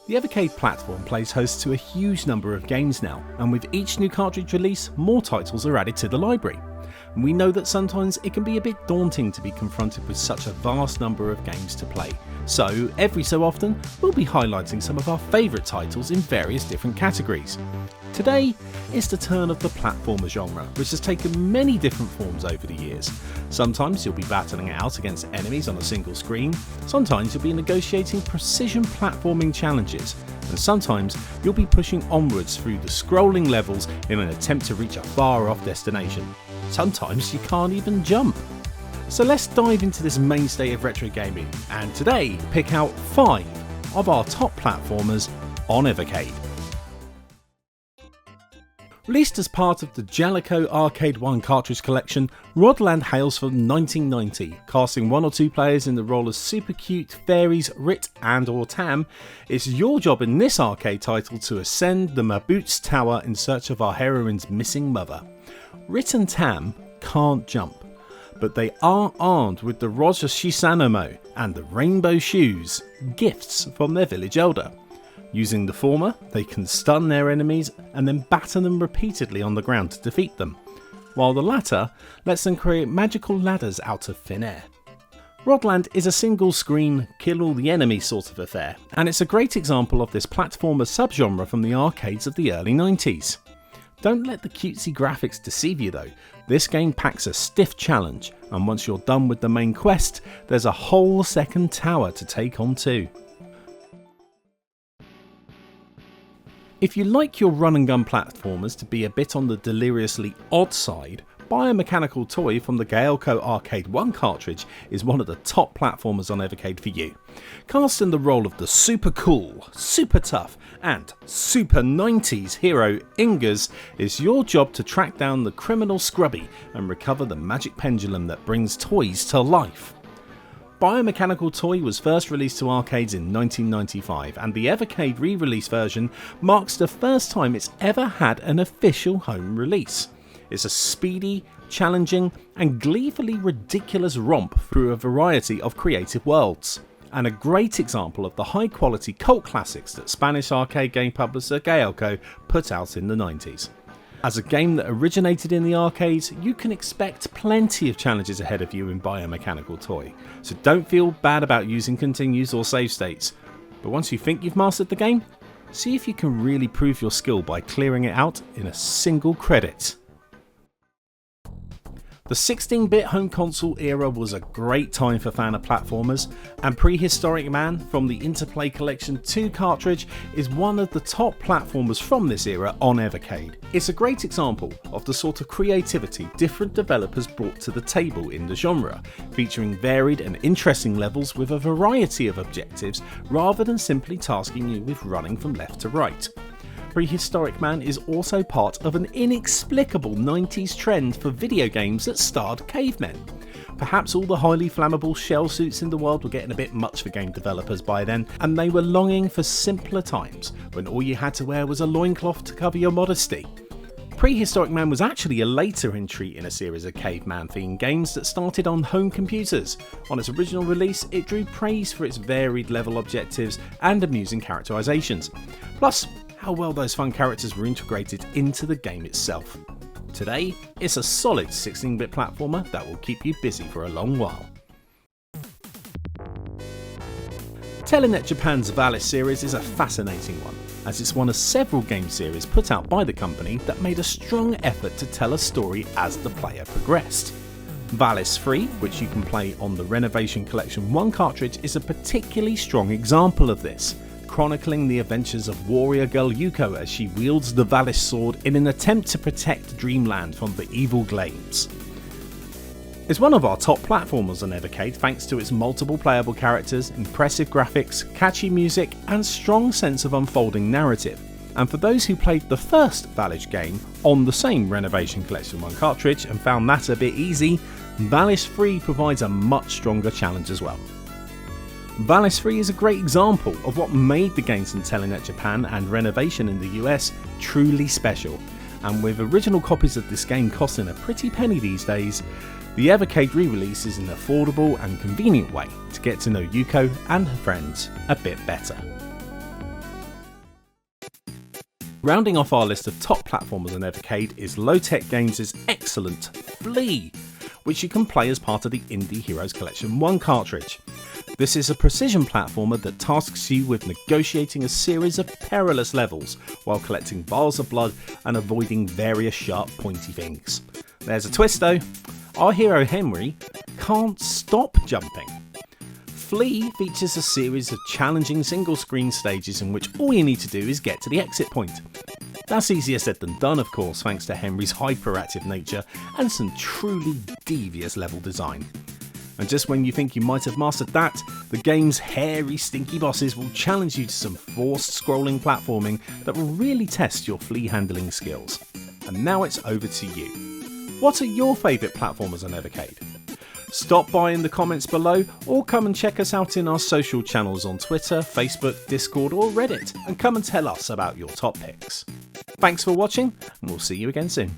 The Evercade platform plays host to a huge number of games now, and with each new cartridge release, more titles are added to the library. And we know that sometimes it can be a bit daunting to be confronted with such a vast number of games to play. So every so often, we'll be highlighting some of our favourite titles in various different categories. Today is the turn of the platformer genre, which has taken many different forms over the years. Sometimes you'll be battling it out against enemies on a single screen, sometimes you'll be negotiating precision platforming challenges, and sometimes you'll be pushing onwards through the scrolling levels in an attempt to reach a far off destination. Sometimes you can't even jump. So let's dive into this mainstay of retro gaming, and today pick out 5 of our top platformers on Evercade. Released as part of the Jaleco Arcade 1 cartridge collection, Rodland hails from 1990. Casting 1 or 2 players in the role of super cute fairies Rit and or Tam, it's your job in this arcade title to ascend the Mabut's tower in search of our heroine's missing mother. Rit and Tam can't jump, but they are armed with the Roja Shisanomo and the rainbow shoes, gifts from their village elder. Using the former, they can stun their enemies and then batter them repeatedly on the ground to defeat them, while the latter lets them create magical ladders out of thin air. Rodland is a single screen, kill all the enemy sort of affair, and it's a great example of this platformer subgenre from the arcades of the early 90s. Don't let the cutesy graphics deceive you though, this game packs a stiff challenge, and once you're done with the main quest, there's a whole second tower to take on too. If you like your run and gun platformers to be a bit on the deliriously odd side, Biomechanical Toy from the Jaleco Arcade 1 cartridge is one of the top platformers on Evercade for you. Cast in the role of the super cool, super tough and super 90s hero Ingas, it's your job to track down the criminal Scrubby and recover the magic pendulum that brings toys to life. Biomechanical Toy was first released to arcades in 1995, and the Evercade re-release version marks the first time it's ever had an official home release. It's a speedy, challenging and gleefully ridiculous romp through a variety of creative worlds, and a great example of the high quality cult classics that Spanish arcade game publisher Jaleco put out in the 90s. As a game that originated in the arcades, you can expect plenty of challenges ahead of you in Biomechanical Toy, so don't feel bad about using continues or save states. But once you think you've mastered the game, see if you can really prove your skill by clearing it out in a single credit. The 16-bit home console era was a great time for fan of platformers, and Prehistoric Man from the Interplay Collection 2 cartridge is one of the top platformers from this era on Evercade. It's a great example of the sort of creativity different developers brought to the table in the genre, featuring varied and interesting levels with a variety of objectives rather than simply tasking you with running from left to right. Prehistoric Man is also part of an inexplicable 90s trend for video games that starred cavemen. Perhaps all the highly flammable shell suits in the world were getting a bit much for game developers by then, and they were longing for simpler times when all you had to wear was a loincloth to cover your modesty. Prehistoric Man was actually a later entry in a series of caveman themed games that started on home computers. On its original release, it drew praise for its varied level objectives and amusing characterizations. Plus, how well those fun characters were integrated into the game itself. Today, it's a solid 16-bit platformer that will keep you busy for a long while. Telenet Japan's Valis series is a fascinating one, as it's one of several game series put out by the company that made a strong effort to tell a story as the player progressed. Valis 3, which you can play on the Renovation Collection 1 cartridge, is a particularly strong example of this, chronicling the adventures of warrior girl Yuko as she wields the Valis sword in an attempt to protect Dreamland from the evil Glades. It's one of our top platformers on Evercade thanks to its multiple playable characters, impressive graphics, catchy music and strong sense of unfolding narrative. And for those who played the first Valis game on the same Renovation Collection 1 cartridge and found that a bit easy, Valis 3 provides a much stronger challenge as well. Valis 3 is a great example of what made the games in Telenet Japan and Renovation in the US truly special, and with original copies of this game costing a pretty penny these days, the Evercade re-release is an affordable and convenient way to get to know Yuko and her friends a bit better. Rounding off our list of top platformers on Evercade is Low-Tech Games' excellent Flea, which you can play as part of the Indie Heroes Collection 1 cartridge. This is a precision platformer that tasks you with negotiating a series of perilous levels while collecting vials of blood and avoiding various sharp pointy things. There's a twist though, our hero Henry can't stop jumping. Flea features a series of challenging single screen stages in which all you need to do is get to the exit point. That's easier said than done, of course, thanks to Henry's hyperactive nature and some truly devious level design. And just when you think you might have mastered that, the game's hairy, stinky bosses will challenge you to some forced scrolling platforming that will really test your Flea handling skills. And now it's over to you. What are your favourite platformers on Evercade? Stop by in the comments below or come and check us out in our social channels on Twitter, Facebook, Discord or Reddit and come and tell us about your top picks. Thanks for watching and we'll see you again soon.